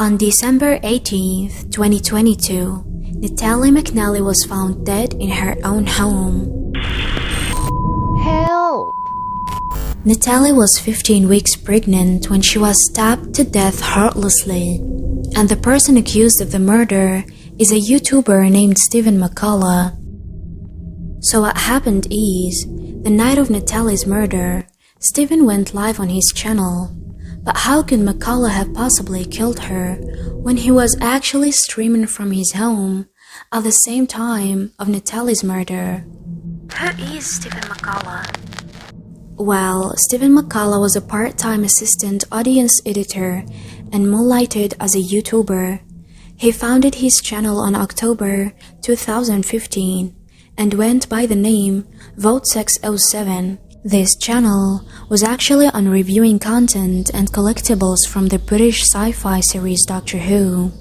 On December 18th, 2022, Natalie McNally was found dead in her own home. Help! Natalie was 15 weeks pregnant when she was stabbed to death heartlessly, and the person accused of the murder is a YouTuber named Stephen McCullagh. So what happened is, the night of Natalie's murder, Stephen went live on his channel. But how could McCullagh have possibly killed her when he was actually streaming from his home at the same time of Natalie's murder? Who is Stephen McCullagh? Well, Stephen McCullagh was a part-time assistant audience editor and moonlighted as a YouTuber. He founded his channel on October 2015 and went by the name VoteSex07. This channel was actually on reviewing content and collectibles from the British sci-fi series Doctor Who.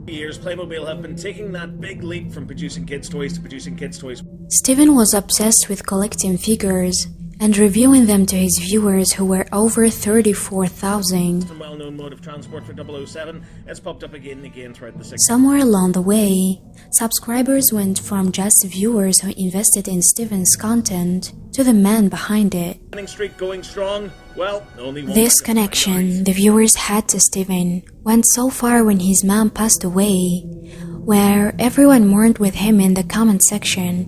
Years, Playmobil have been taking that big leap from producing kids' toys to producing kids' toys. Stephen was obsessed with collecting figures and reviewing them to his viewers, who were over 34,000. A well-known mode of transport for 007, it's popped up again and again throughout the 60s. Somewhere along the way, subscribers went from just viewers who invested in Stephen's content to the man behind it. Streak going strong. Well, only one. This connection the viewers had to Stephen went so far when his mom passed away, where everyone mourned with him in the comment section.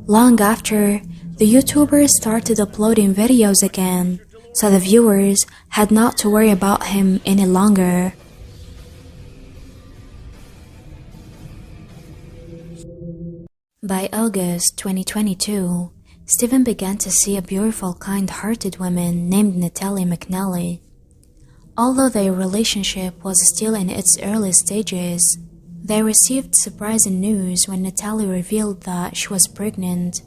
Long after, the YouTuber started uploading videos again, so the viewers had not to worry about him any longer. By August 2022, Stephen began to see a beautiful, kind-hearted woman named Natalie McNally. Although their relationship was still in its early stages, they received surprising news when Natalie revealed that she was pregnant,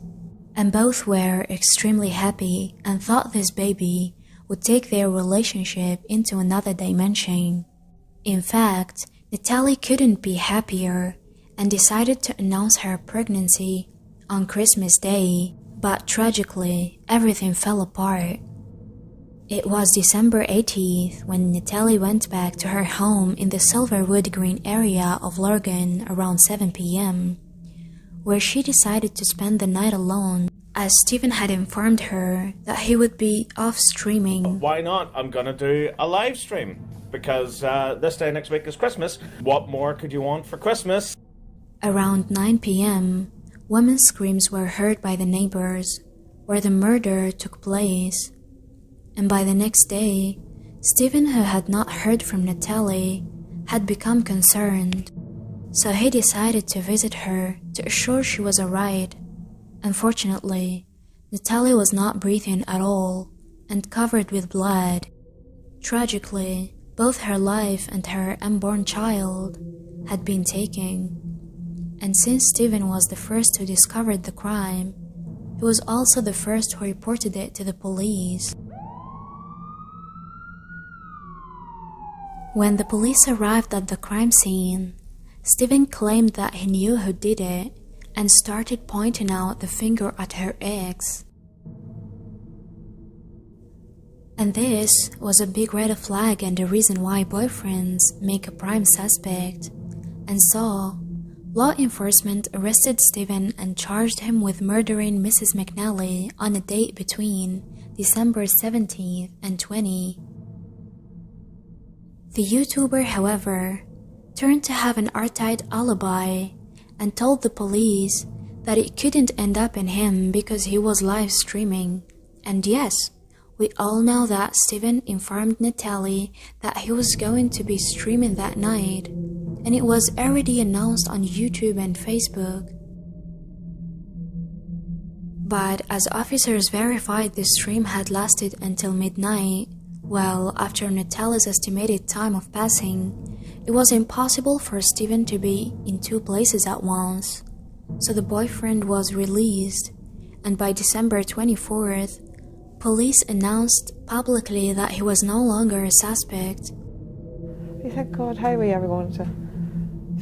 and both were extremely happy and thought this baby would take their relationship into another dimension. In fact, Natalie couldn't be happier and decided to announce her pregnancy on Christmas Day, but tragically, everything fell apart. It was December 18th when Natalie went back to her home in the Silverwood Green area of Lurgan around 7 p.m, where she decided to spend the night alone, as Stephen had informed her that he would be off streaming. Why not? I'm gonna do a live stream, because this day next week is Christmas. What more could you want for Christmas? Around 9 p.m, women's screams were heard by the neighbors, where the murder took place. And by the next day, Stephen, who had not heard from Natalie, had become concerned. So he decided to visit her to assure she was alright. Unfortunately, Natalie was not breathing at all and covered with blood. Tragically, both her life and her unborn child had been taken. And since Stephen was the first who discovered the crime, he was also the first who reported it to the police. When the police arrived at the crime scene, Stephen claimed that he knew who did it and started pointing out the finger at her ex. And this was a big red flag and a reason why boyfriends make a prime suspect. And so, law enforcement arrested Stephen and charged him with murdering Mrs. McNally on a date between December 17th and 20. The YouTuber, however, turned to have an airtight alibi and told the police that it couldn't end up in him because he was live streaming. And yes, we all know that Stephen informed Natalie that he was going to be streaming that night, and it was already announced on YouTube and Facebook. But as officers verified the stream had lasted until midnight, well, after Natalie's estimated time of passing, it was impossible for Stephen to be in two places at once. So the boyfriend was released, and by December 24th, police announced publicly that he was no longer a suspect. You think, God, how are we ever going to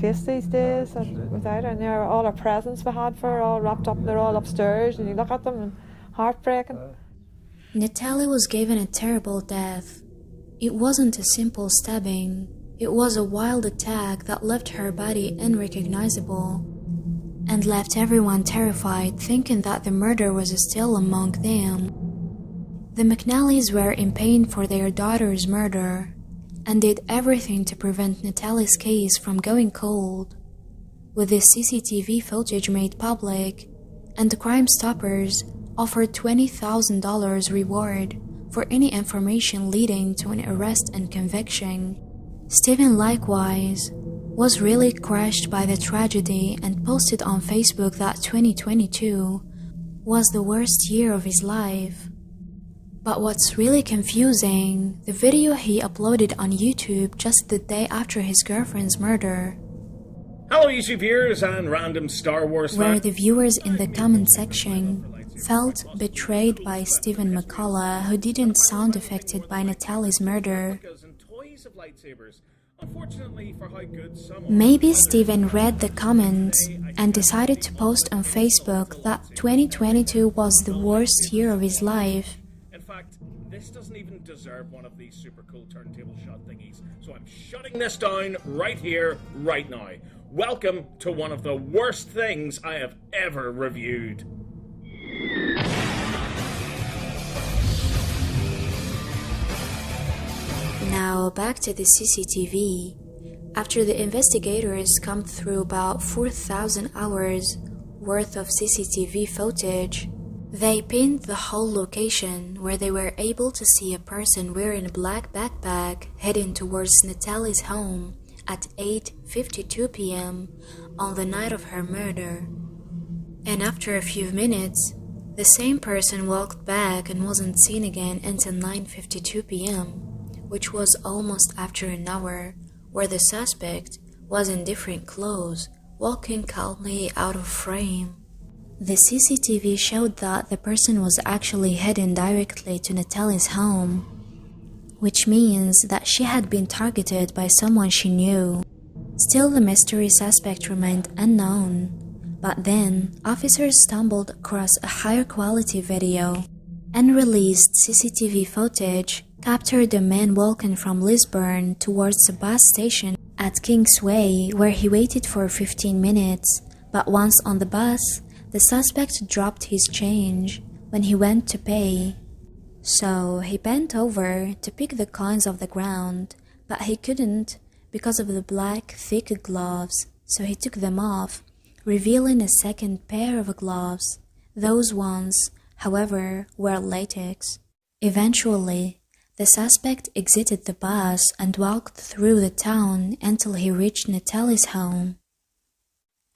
face these days without her? And there, all our presents we had for her all wrapped up, they're all upstairs, and you look at them and heartbreaking. Natalie was given a terrible death, It wasn't a simple stabbing, it was a wild attack that left her body unrecognizable and left everyone terrified, thinking that the murder was still among them. The McNallys were in pain for their daughter's murder and did everything to prevent Natalie's case from going cold. With this CCTV footage made public, and the Crime Stoppers offered $20,000 reward for any information leading to an arrest and conviction. Stephen likewise was really crushed by the tragedy and posted on Facebook that 2022 was the worst year of his life. But what's really confusing, the video he uploaded on YouTube just the day after his girlfriend's murder, Hello YouTube viewers and random Star Wars fans. Where the viewers in the comment section felt betrayed by Stephen McCullagh, who didn't sound affected by Natalie's murder. Maybe Stephen read the comments and decided to post on Facebook that 2022 was the worst year of his life. In fact, this doesn't even deserve one of these super cool turntable shot thingies, so I'm shutting this down right here, right now. Welcome to one of the worst things I have ever reviewed. Now back to the CCTV. After the investigators combed through about 4,000 hours worth of CCTV footage, they pinned the whole location where they were able to see a person wearing a black backpack heading towards Natalie's home at 8:52 p.m. on the night of her murder. And after a few minutes, the same person walked back and wasn't seen again until 9:52 p.m., which was almost after an hour, where the suspect was in different clothes, walking calmly out of frame. The CCTV showed that the person was actually heading directly to Natalie's home, which means that she had been targeted by someone she knew. Still, the mystery suspect remained unknown, but then officers stumbled across a higher quality video. Unreleased CCTV footage captured a man walking from Lisburn towards a bus station at Kingsway, where he waited for 15 minutes, but once on the bus, the suspect dropped his change when he went to pay. So he bent over to pick the coins off the ground, but he couldn't because of the black, thick gloves, so he took them off, revealing a second pair of gloves. Those ones, however, were latex. Eventually, the suspect exited the bus and walked through the town until he reached Natalie's home.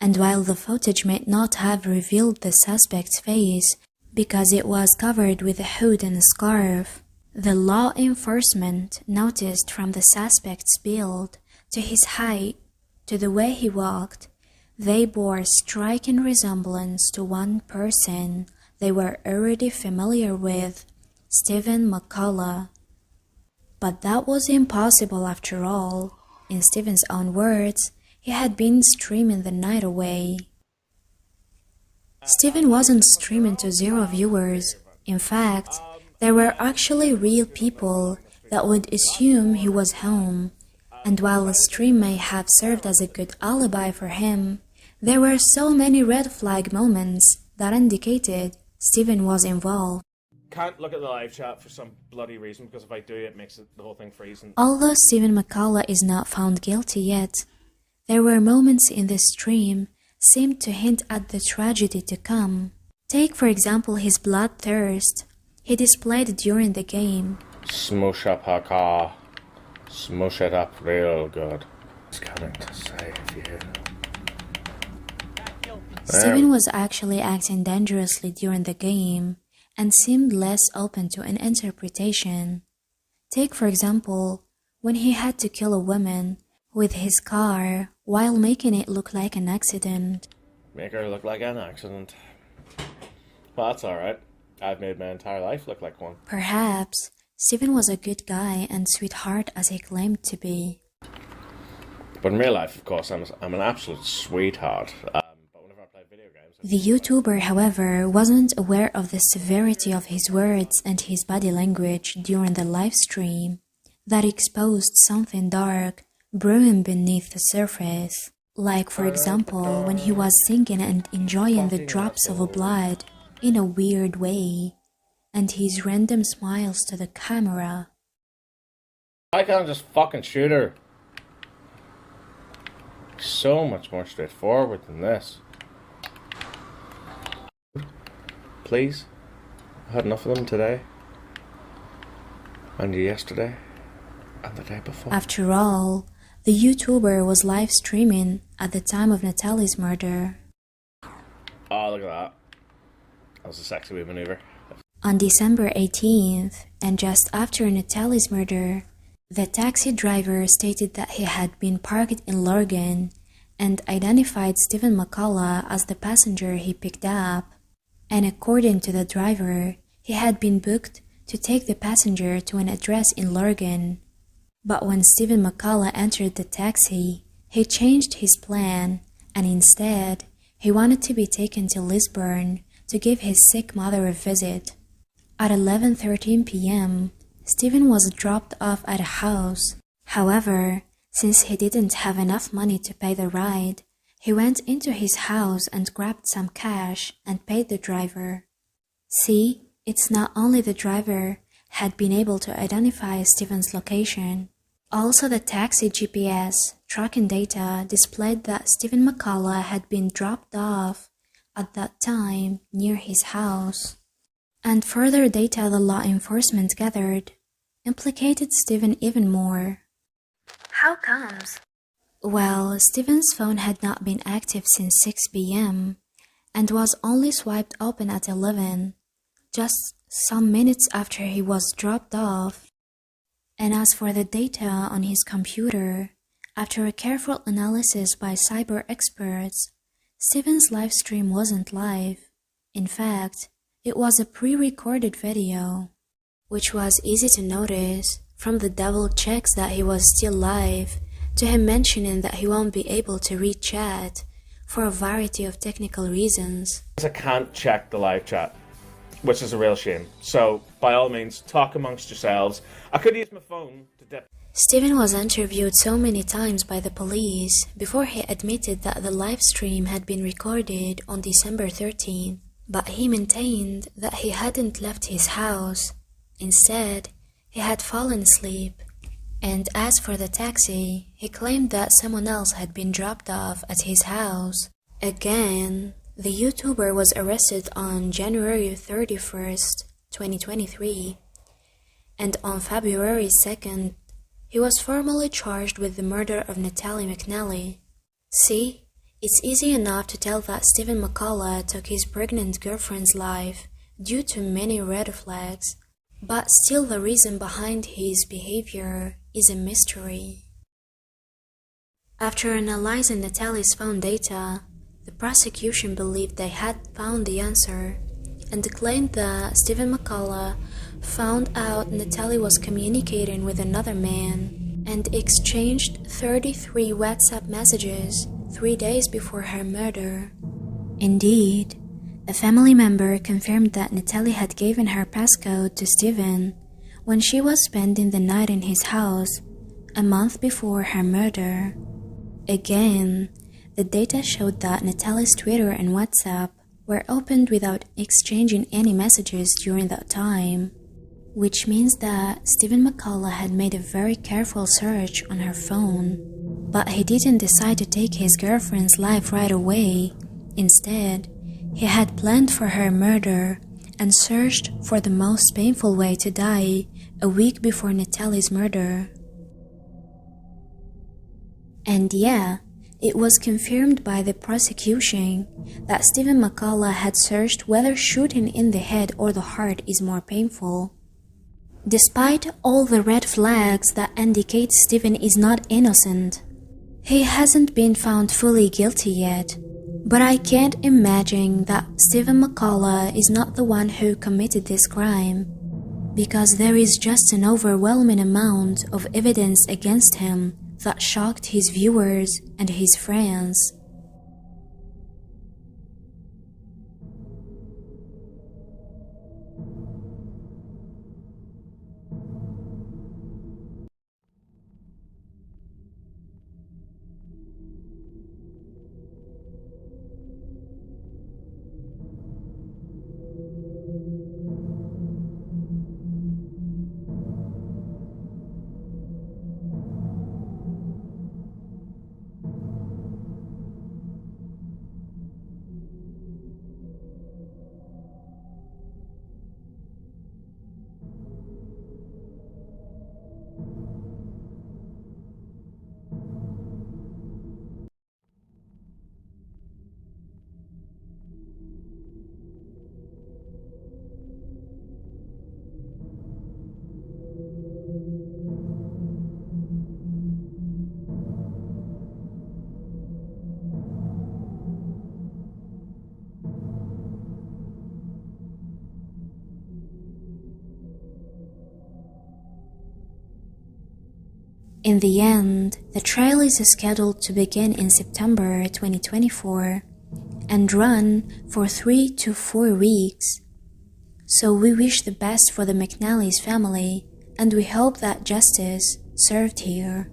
And while the footage may not have revealed the suspect's face, because it was covered with a hood and a scarf, the law enforcement noticed from the suspect's build to his height to the way he walked, they bore striking resemblance to one person they were already familiar with, Stephen McCullagh. But that was impossible after all. In Stephen's own words, he had been streaming the night away. Stephen wasn't streaming to 0 viewers. In fact, there were actually real people that would assume he was home. And while the stream may have served as a good alibi for him, there were so many red flag moments that indicated Stephen was involved. Can't look at the live chat for some bloody reason, because if I do, it makes the whole thing freeze. Although Stephen McCullagh is not found guilty yet, there were moments in the stream seemed to hint at the tragedy to come. Take for example his bloodthirst he displayed during the game. Smush up her car. Smush it up real good. It's coming to save you. Stephen was actually acting dangerously during the game and seemed less open to an interpretation. Take for example when he had to kill a woman with his car while making it look like an accident. Make her look like an accident. Well, that's alright. I've made my entire life look like one. Perhaps Stephen was a good guy and sweetheart as he claimed to be. But in real life, of course, I'm an absolute sweetheart. But whenever I play video games... The YouTuber, however, wasn't aware of the severity of his words and his body language during the live stream. that exposed something dark brewing beneath the surface. Like, for example, when he was singing and enjoying the drops of blood in a weird way, and his random smiles to the camera. I can't just fucking shoot her. So much more straightforward than this. Please. I had enough of them today. And yesterday. And the day before. After all, the YouTuber was live streaming at the time of Natalie's murder. Oh, look at that. That was a sexy wee maneuver. On December 18th, and just after Natalie's murder, the taxi driver stated that he had been parked in Lurgan and identified Stephen McCullagh as the passenger he picked up. And according to the driver, he had been booked to take the passenger to an address in Lurgan. But when Stephen McCullagh entered the taxi, he changed his plan, and instead, he wanted to be taken to Lisburn to give his sick mother a visit. At 11:13 p.m., Stephen was dropped off at a house. However, since he didn't have enough money to pay the ride, he went into his house and grabbed some cash and paid the driver. See, it's not only the driver had been able to identify Stephen's location. Also, the taxi GPS tracking data displayed that Stephen McCullagh had been dropped off at that time near his house. And further data the law enforcement gathered implicated Stephen even more. How comes? Well, Stephen's phone had not been active since 6 p.m. and was only swiped open at 11, just some minutes after he was dropped off. And as for the data on his computer, after a careful analysis by cyber experts, Stephen's live stream wasn't live. In fact, it was a pre-recorded video, which was easy to notice from the double checks that he was still live to him mentioning that he won't be able to read chat for a variety of technical reasons. I can't check the live chat, which is a real shame. So, by all means, talk amongst yourselves. I could use my phone to dip. Stephen was interviewed so many times by the police before he admitted that the live stream had been recorded on December 13th, but he maintained that he hadn't left his house. Instead, he had fallen asleep. And as for the taxi, he claimed that someone else had been dropped off at his house. Again, the YouTuber was arrested on January 31st, 2023, and on February 2nd, he was formally charged with the murder of Natalie McNally. See, it's easy enough to tell that Stephen McCullagh took his pregnant girlfriend's life due to many red flags, but still the reason behind his behavior is a mystery. After analyzing Natalie's phone data, the prosecution believed they had found the answer and claimed that Stephen McCullagh found out Natalie was communicating with another man and exchanged 33 WhatsApp messages 3 days before her murder. Indeed, a family member confirmed that Natalie had given her passcode to Stephen when she was spending the night in his house a month before her murder. Again, the data showed that Natalie's Twitter and WhatsApp were opened without exchanging any messages during that time, which means that Stephen McCullagh had made a very careful search on her phone. But he didn't decide to take his girlfriend's life right away. Instead, he had planned for her murder and searched for the most painful way to die a week before Natalie's murder. And yeah, it was confirmed by the prosecution that Stephen McCullagh had searched whether shooting in the head or the heart is more painful. Despite all the red flags that indicate Stephen is not innocent, he hasn't been found fully guilty yet. But I can't imagine that Stephen McCullagh is not the one who committed this crime, because there is just an overwhelming amount of evidence against him that shocked his viewers and his friends. In the end, the trial is scheduled to begin in September 2024 and run for 3 to 4 weeks. So we wish the best for the McNally's family, and we hope that justice served here.